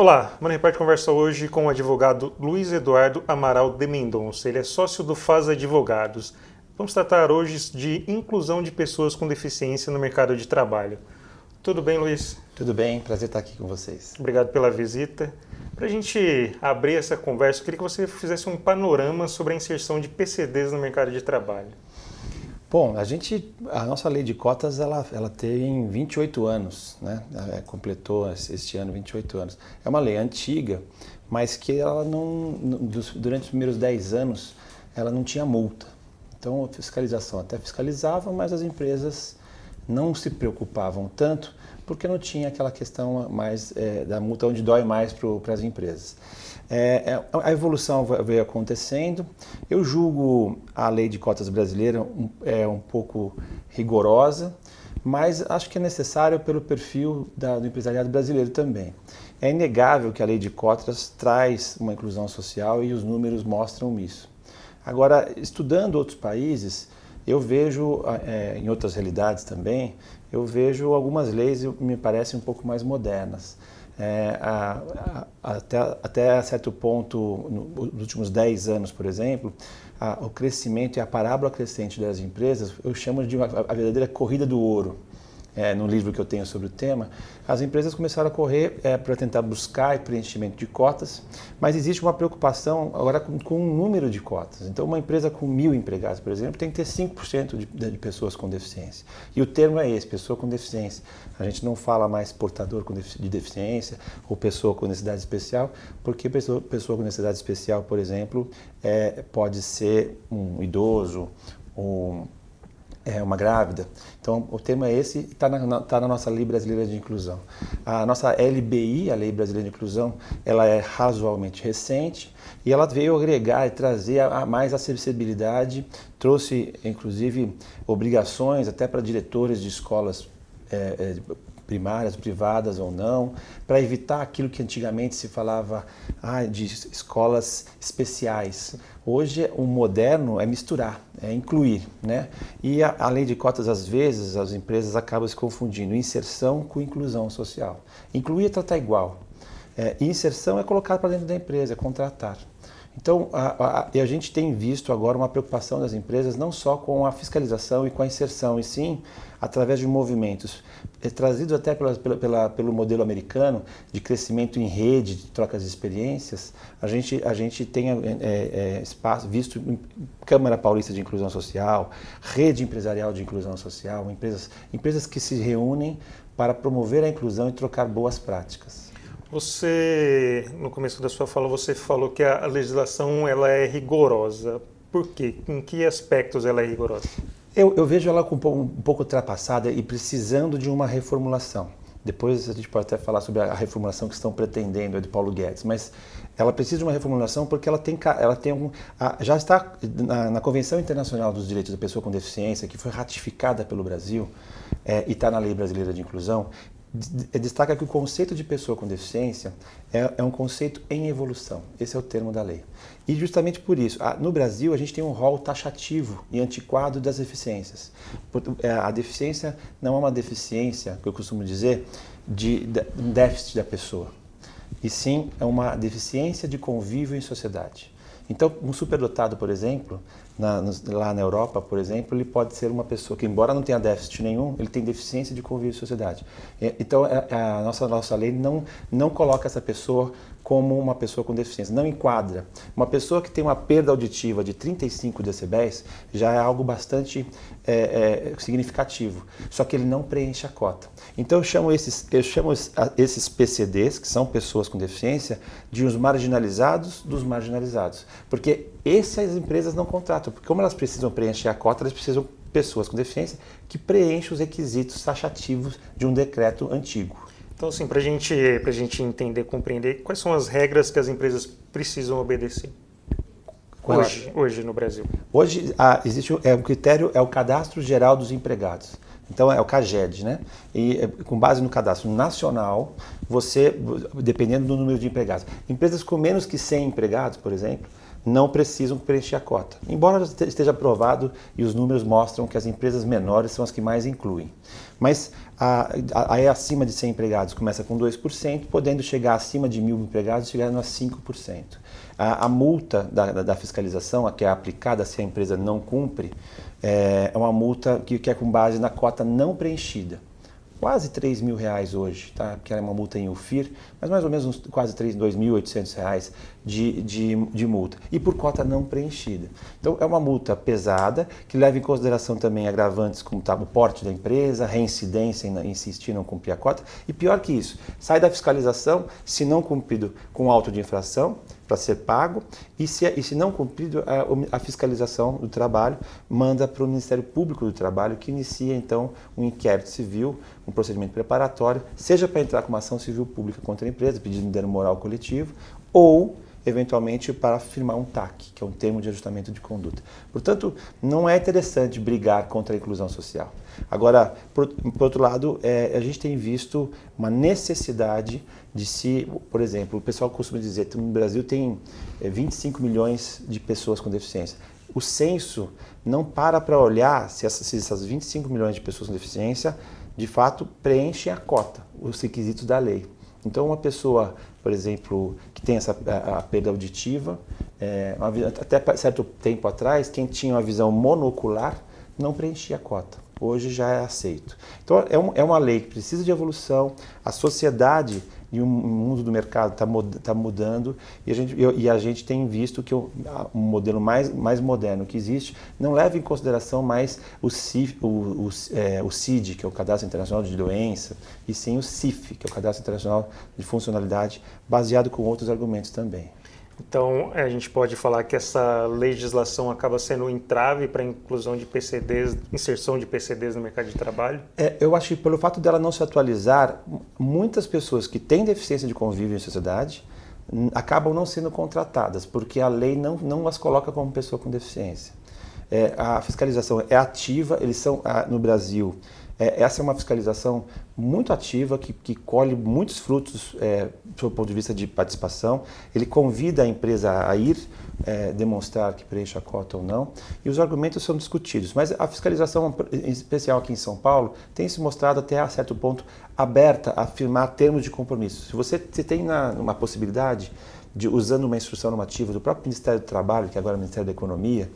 Olá, Mano Reparte conversa hoje com o advogado Luiz Eduardo Amaral de Mendonça. Ele é sócio do FAS Advogados. Vamos tratar hoje de inclusão de pessoas com deficiência no mercado de trabalho. Tudo bem, Luiz? Tudo bem, prazer estar aqui com vocês. Obrigado pela visita. Para a gente abrir essa conversa, eu queria que você fizesse um panorama sobre a inserção de PCDs no mercado de trabalho. Bom, a nossa lei de cotas, ela tem 28 anos, né? Completou este ano 28 anos. É uma lei antiga, mas que ela durante os primeiros 10 anos, ela não tinha multa. Então, a fiscalização até fiscalizava, mas as empresas não se preocupavam tanto, porque não tinha aquela questão mais da multa onde dói mais para as empresas. A evolução veio acontecendo. Eu julgo a lei de cotas brasileira um pouco rigorosa, mas acho que é necessário pelo perfil do empresariado brasileiro também. É inegável que a lei de cotas traz uma inclusão social e os números mostram isso. Agora, estudando outros países, eu vejo, em outras realidades também, eu vejo algumas leis que me parecem um pouco mais modernas. Até certo ponto, nos últimos 10 anos, por exemplo, o crescimento e a parábola crescente das empresas, eu chamo de a verdadeira corrida do ouro. No livro que eu tenho sobre o tema, as empresas começaram a correr para tentar buscar preenchimento de cotas, mas existe uma preocupação agora com o número de cotas. Então, uma empresa com 1.000 empregados, por exemplo, tem que ter 5% de pessoas com deficiência. E o termo é esse, pessoa com deficiência. A gente não fala mais portador de deficiência ou pessoa com necessidade especial, porque pessoa com necessidade especial, por exemplo, pode ser um idoso, uma grávida. Então, o tema é esse, está na nossa Lei Brasileira de Inclusão. A nossa LBI, a Lei Brasileira de Inclusão, ela é razoavelmente recente e ela veio agregar e trazer mais acessibilidade, trouxe, inclusive, obrigações até para diretores de escolas primárias, privadas ou não, para evitar aquilo que antigamente se falava de escolas especiais. Hoje, o moderno é misturar, é incluir, né? E a lei de cotas, às vezes, as empresas acabam se confundindo inserção com inclusão social. Incluir é tratar igual. Inserção é colocar para dentro da empresa, é contratar. Então, a gente tem visto agora uma preocupação das empresas não só com a fiscalização e com a inserção, e sim através de movimentos trazidos até pelo modelo americano de crescimento em rede, de trocas de experiências. A gente tem visto Câmara Paulista de Inclusão Social, Rede Empresarial de Inclusão Social, empresas que se reúnem para promover a inclusão e trocar boas práticas. Você, no começo da sua fala, você falou que a legislação ela é rigorosa. Por quê? Em que aspectos ela é rigorosa? Eu vejo ela um pouco ultrapassada e precisando de uma reformulação. Depois a gente pode até falar sobre a reformulação que estão pretendendo, a de Paulo Guedes, mas ela precisa de uma reformulação porque já está na Convenção Internacional dos Direitos da Pessoa com Deficiência, que foi ratificada pelo Brasil e está na Lei Brasileira de Inclusão. Destaca que o conceito de pessoa com deficiência é um conceito em evolução. Esse é o termo da lei. E justamente por isso, no Brasil a gente tem um rol taxativo e antiquado das deficiências. A deficiência não é uma deficiência, que eu costumo dizer, de um déficit da pessoa. E sim, é uma deficiência de convívio em sociedade. Então, um superdotado, por exemplo, lá na Europa, por exemplo, ele pode ser uma pessoa que, embora não tenha déficit nenhum, ele tem deficiência de convívio em sociedade. Então, a nossa lei não coloca essa pessoa como uma pessoa com deficiência, não enquadra. Uma pessoa que tem uma perda auditiva de 35 decibéis já é algo bastante significativo, só que ele não preenche a cota. Então eu chamo esses PCDs, que são pessoas com deficiência, de os marginalizados dos marginalizados, porque essas empresas não contratam, porque como elas precisam preencher a cota, elas precisam de pessoas com deficiência que preenchem os requisitos taxativos de um decreto antigo. Então, assim, para a gente entender, compreender, quais são as regras que as empresas precisam obedecer hoje no Brasil? Hoje existe um critério, é o Cadastro Geral dos Empregados. Então é o CAGED, né? E com base no cadastro nacional, você, dependendo do número de empregados, empresas com menos que 100 empregados, por exemplo, não precisam preencher a cota. Embora esteja aprovado e os números mostram que as empresas menores são as que mais incluem. Mas aí acima de 100 empregados começa com 2%, podendo chegar acima de 1.000 empregados chegando a 5%. A multa da fiscalização, a que é aplicada se a empresa não cumpre, é uma multa que é com base na cota não preenchida. Quase R$3.000 hoje, tá? Que é uma multa em UFIR, mas mais ou menos quase R$2.800 de multa. E por cota não preenchida. Então é uma multa pesada, que leva em consideração também agravantes como o porte da empresa, reincidência em insistir em não cumprir a cota. E pior que isso, sai da fiscalização, se não cumprido com auto de infração, para ser pago, e se não cumprido, a fiscalização do trabalho manda para o Ministério Público do Trabalho, que inicia então um inquérito civil, um procedimento preparatório, seja para entrar com uma ação civil pública contra a empresa, pedindo dano moral coletivo, ou eventualmente para firmar um TAC, que é um termo de ajustamento de conduta. Portanto, não é interessante brigar contra a inclusão social. Agora, por outro lado, a gente tem visto uma necessidade de por exemplo, o pessoal costuma dizer que no Brasil tem 25 milhões de pessoas com deficiência. O censo não para olhar se essas 25 milhões de pessoas com deficiência, de fato, preenchem a cota, os requisitos da lei. Então, uma pessoa, por exemplo, que tem a perda auditiva, até certo tempo atrás, quem tinha uma visão monocular não preenchia a cota. Hoje já é aceito. Então, é uma lei que precisa de evolução, a sociedade e o mundo do mercado está mudando e a gente tem visto que um modelo mais moderno que existe não leva em consideração mais o CID, que é o Cadastro Internacional de Doença, e sim o CIF, que é o Cadastro Internacional de Funcionalidade, baseado com outros argumentos também. Então, a gente pode falar que essa legislação acaba sendo um entrave para a inclusão de PCDs, inserção de PCDs no mercado de trabalho? Eu acho que pelo fato dela não se atualizar, muitas pessoas que têm deficiência de convívio em sociedade acabam não sendo contratadas, porque a lei não as coloca como pessoa com deficiência. A fiscalização é ativa, eles são, no Brasil, essa é uma fiscalização muito ativa, que colhe muitos frutos do ponto de vista de participação. Ele convida a empresa a ir demonstrar que preenche a cota ou não, e os argumentos são discutidos. Mas a fiscalização, em especial aqui em São Paulo, tem se mostrado até a certo ponto aberta a firmar termos de compromisso. Se você tem uma possibilidade de, usando uma instrução normativa do próprio Ministério do Trabalho, que agora é o Ministério da Economia,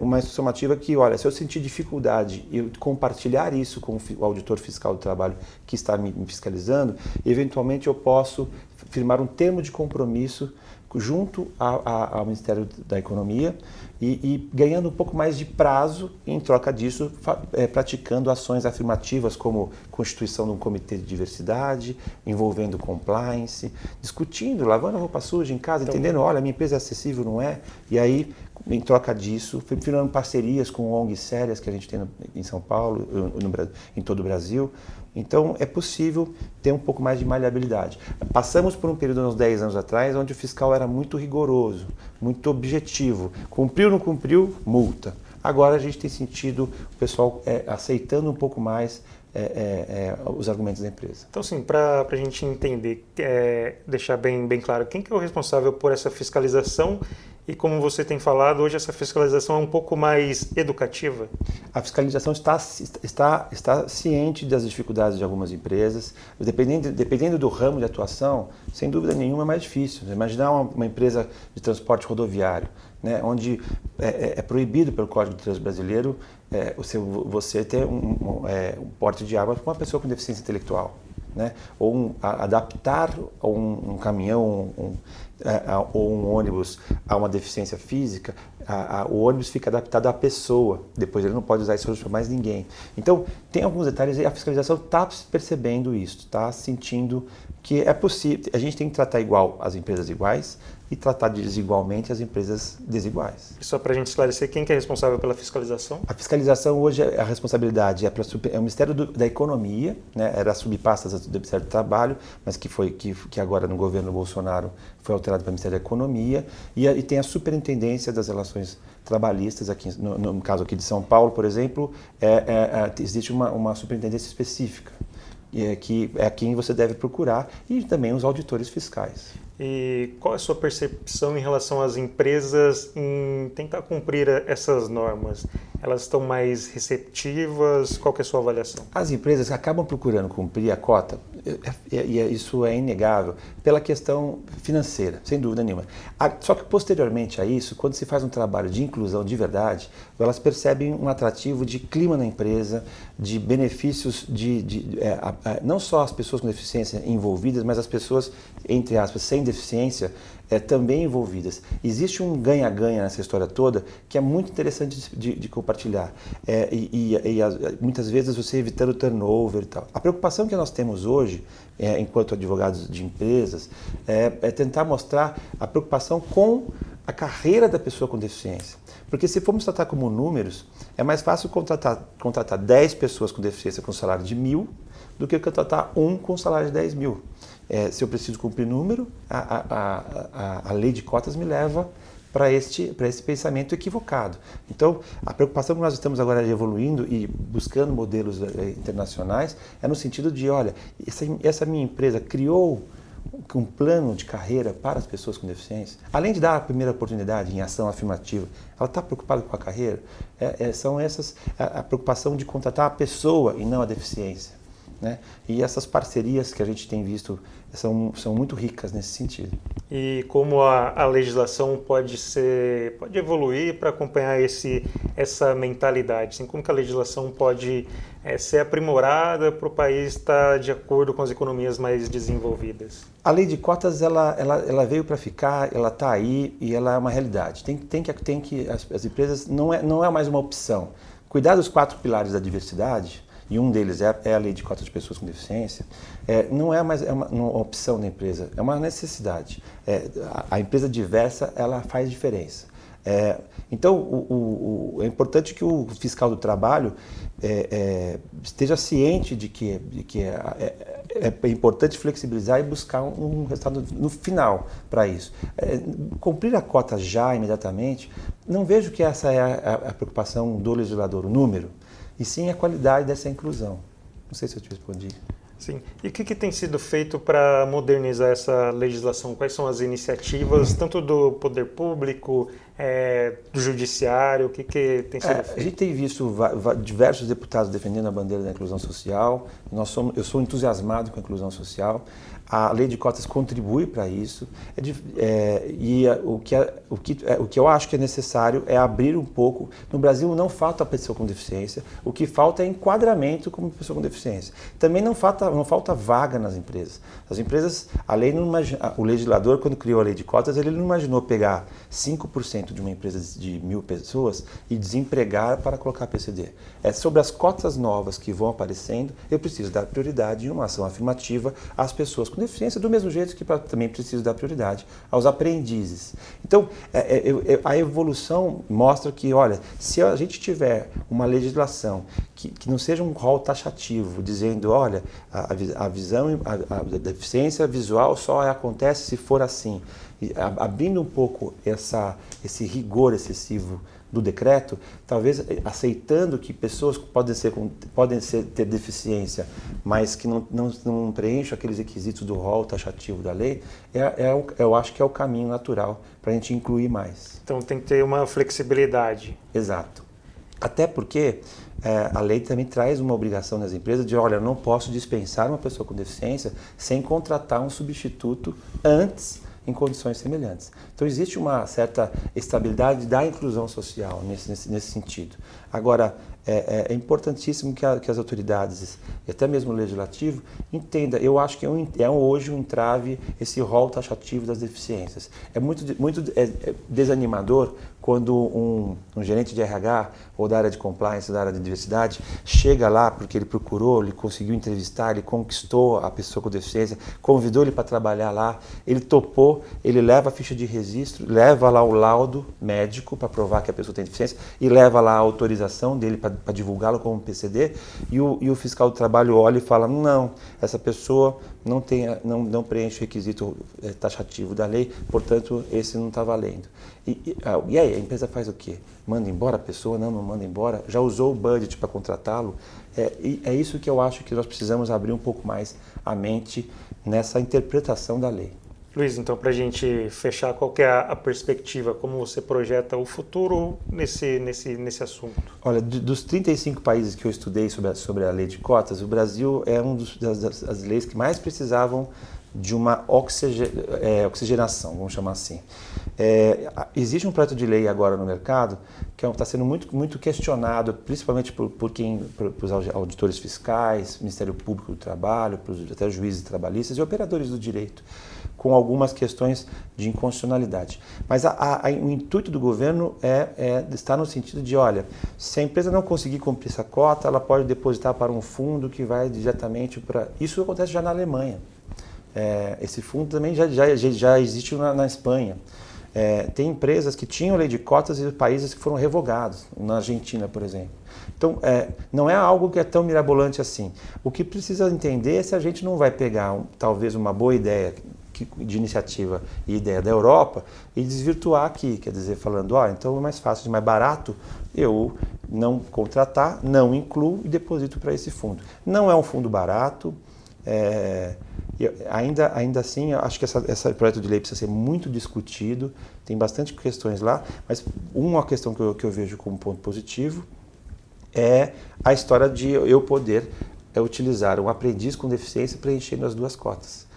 uma instrução normativa que, olha, se eu sentir dificuldade e compartilhar isso com o auditor fiscal do trabalho que está me fiscalizando, eventualmente eu posso firmar um termo de compromisso junto ao Ministério da Economia e ganhando um pouco mais de prazo e, em troca disso, praticando ações afirmativas como constituição de um comitê de diversidade, envolvendo compliance, discutindo, lavando a roupa suja em casa, entendendo, olha, a minha empresa é acessível, não é? E aí, em troca disso, firmando parcerias com ONGs sérias que a gente tem em São Paulo, em todo o Brasil. Então, é possível ter um pouco mais de maleabilidade. Passamos por um período, uns 10 anos atrás, onde o fiscal era muito rigoroso, muito objetivo. Cumpriu, não cumpriu, multa. Agora a gente tem sentido o pessoal aceitando um pouco mais os argumentos da empresa. Então, sim, para a gente entender, deixar bem claro, quem que é o responsável por essa fiscalização? E como você tem falado, hoje essa fiscalização é um pouco mais educativa? A fiscalização está ciente das dificuldades de algumas empresas. Dependendo do ramo de atuação, sem dúvida nenhuma é mais difícil. Imaginar uma empresa de transporte rodoviário, né, onde é proibido pelo Código de Trânsito Brasileiro você ter um porte de arma para uma pessoa com deficiência intelectual. Né? Ou adaptar um caminhão ou um ônibus a uma deficiência física, o ônibus fica adaptado à pessoa, depois ele não pode usar esse ônibus para mais ninguém. Então, tem alguns detalhes e a fiscalização está percebendo isso, está sentindo que é possível, a gente tem que tratar igual as empresas iguais e tratar desigualmente as empresas desiguais. E só para a gente esclarecer, quem que é responsável pela fiscalização? A fiscalização hoje, a responsabilidade é o Ministério da Economia, né? Era a subpasta do Ministério do Trabalho, mas que agora no governo Bolsonaro foi alterado para o Ministério da Economia, e tem a Superintendência das Relações Trabalhistas, aqui, no caso aqui de São Paulo, por exemplo, existe uma superintendência específica, que é quem você deve procurar, e também os auditores fiscais. E qual é a sua percepção em relação às empresas em tentar cumprir essas normas? Elas estão mais receptivas? Qual que é a sua avaliação? As empresas acabam procurando cumprir a cota, e isso é inegável, pela questão financeira, sem dúvida nenhuma. Só que posteriormente a isso, quando se faz um trabalho de inclusão de verdade, elas percebem um atrativo de clima na empresa, de benefícios, não só as pessoas com deficiência envolvidas, mas as pessoas, entre aspas, sem deficiência, também envolvidas. Existe um ganha-ganha nessa história toda que é muito interessante de compartilhar. Muitas vezes você evitando turnover e tal. A preocupação que nós temos hoje, enquanto advogados de empresas, é tentar mostrar a preocupação com a carreira da pessoa com deficiência. Porque se formos tratar como números, é mais fácil contratar 10 pessoas com deficiência com salário de 1.000 do que contratar um com salário de 10.000. Se eu preciso cumprir número, a lei de cotas me leva para esse pensamento equivocado. Então, a preocupação que nós estamos agora evoluindo e buscando modelos internacionais é no sentido de, olha, essa minha empresa criou um plano de carreira para as pessoas com deficiência, além de dar a primeira oportunidade em ação afirmativa, ela está preocupada com a carreira? São essas a preocupação de contratar a pessoa e não a deficiência, né? E essas parcerias que a gente tem visto são muito ricas nesse sentido. E como a legislação pode evoluir para acompanhar essa mentalidade? Assim, como que a legislação pode ser aprimorada para o país estar de acordo com as economias mais desenvolvidas? A lei de cotas ela veio para ficar, ela está aí e ela é uma realidade. As empresas não é mais uma opção. Cuidar dos 4 pilares da diversidade, e um deles é a lei de cotas de pessoas com deficiência, não é mais uma opção da empresa, é uma necessidade. A empresa diversa, ela faz diferença. Então, é importante que o fiscal do trabalho esteja ciente de que é importante flexibilizar e buscar um resultado no final para isso. Cumprir a cota já, imediatamente, não vejo que essa é a preocupação do legislador, o número, e sim a qualidade dessa inclusão. Não sei se eu te respondi. Sim. E o que tem sido feito para modernizar essa legislação? Quais são as iniciativas, tanto do poder público, do judiciário, o que tem sido feito? A gente tem visto diversos deputados defendendo a bandeira da inclusão social. Eu sou entusiasmado com a inclusão social. A lei de cotas contribui para isso. O que eu acho que é necessário é abrir um pouco. No Brasil não falta pessoa com deficiência, o que falta é enquadramento como pessoa com deficiência. Também não falta vaga nas empresas. As empresas, o legislador, quando criou a lei de cotas, ele não imaginou pegar 5% de uma empresa de 1.000 pessoas e desempregar para colocar PCD. Sobre as cotas novas que vão aparecendo, eu preciso dar prioridade em uma ação afirmativa às pessoas com deficiência, do mesmo jeito que também preciso dar prioridade aos aprendizes. Então, a evolução mostra que, olha, se a gente tiver uma legislação que não seja um rol taxativo, dizendo, olha, a deficiência visual só acontece se for assim, e abrindo um pouco esse rigor excessivo do decreto, talvez aceitando que pessoas que podem ter deficiência, mas que não preenchem aqueles requisitos do rol taxativo da lei, eu acho que é o caminho natural para a gente incluir mais. Então tem que ter uma flexibilidade. Exato. Até porque a lei também traz uma obrigação nas empresas de, olha, eu não posso dispensar uma pessoa com deficiência sem contratar um substituto antes em condições semelhantes. Então existe uma certa estabilidade da inclusão social nesse sentido. Agora, é importantíssimo que as autoridades, e até mesmo o legislativo, entenda. Eu acho que é hoje um entrave esse rol taxativo das deficiências. É muito desanimador quando um gerente de RH ou da área de compliance, da área de diversidade, chega lá porque ele procurou, ele conseguiu entrevistar, ele conquistou a pessoa com deficiência, convidou ele para trabalhar lá, ele topou, ele leva a ficha de registro, leva lá o laudo médico para provar que a pessoa tem deficiência e leva lá a autorização dele para divulgá-lo como PCD, e o fiscal do trabalho olha e fala, não, essa pessoa não preenche o requisito taxativo da lei, portanto esse não está valendo. E aí, a empresa faz o quê? Manda embora a pessoa? Não manda embora? Já usou o budget para contratá-lo? É isso que eu acho que nós precisamos abrir um pouco mais a mente nessa interpretação da lei. Luiz, então, para a gente fechar, qual que é a perspectiva, como você projeta o futuro nesse assunto? Olha, dos 35 países que eu estudei sobre a lei de cotas, o Brasil é das leis que mais precisavam de uma oxigenação, vamos chamar assim. Existe um projeto de lei agora no mercado que está sendo muito questionado, principalmente por os auditores fiscais, Ministério Público do Trabalho, até juízes trabalhistas e operadores do direito, com algumas questões de inconstitucionalidade. Mas o intuito do governo está no sentido de, olha, se a empresa não conseguir cumprir essa cota, ela pode depositar para um fundo que vai diretamente para... Isso acontece já na Alemanha. Esse fundo também já existe na Espanha. Tem empresas que tinham lei de cotas e países que foram revogados, na Argentina, por exemplo. Então, não é algo que é tão mirabolante assim. O que precisa entender é se a gente não vai pegar, talvez, uma boa ideia de iniciativa e ideia da Europa e desvirtuar aqui, quer dizer, falando, então é mais fácil, mais barato eu não contratar, não incluo e deposito para esse fundo. Não é um fundo barato, ainda assim, eu acho que esse projeto de lei precisa ser muito discutido, tem bastante questões lá, mas uma questão que eu vejo como ponto positivo é a história de eu poder utilizar um aprendiz com deficiência preenchendo as duas cotas.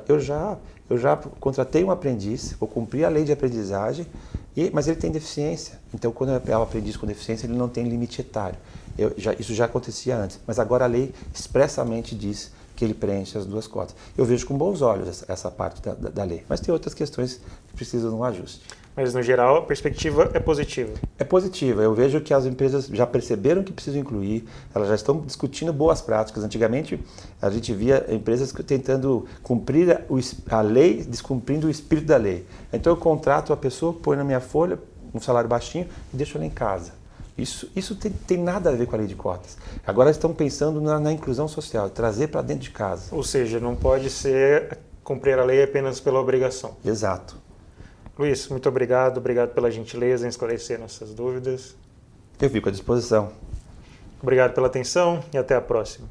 Eu já contratei um aprendiz, vou cumprir a lei de aprendizagem, mas ele tem deficiência. Então, quando é um aprendiz com deficiência, ele não tem limite etário. Isso já acontecia antes, mas agora a lei expressamente diz que ele preenche as duas cotas. Eu vejo com bons olhos essa parte da lei, mas tem outras questões que precisam de um ajuste. Mas, no geral, a perspectiva é positiva? É positiva. Eu vejo que as empresas já perceberam que precisam incluir, elas já estão discutindo boas práticas. Antigamente, a gente via empresas tentando cumprir a lei, descumprindo o espírito da lei. Então, eu contrato a pessoa, põe na minha folha, um salário baixinho, e deixo ela em casa. Isso tem nada a ver com a lei de cotas. Agora estão pensando na inclusão social, trazer para dentro de casa. Ou seja, não pode ser cumprir a lei apenas pela obrigação. Exato. Luiz, muito obrigado pela gentileza em esclarecer nossas dúvidas. Eu fico à disposição. Obrigado pela atenção e até a próxima.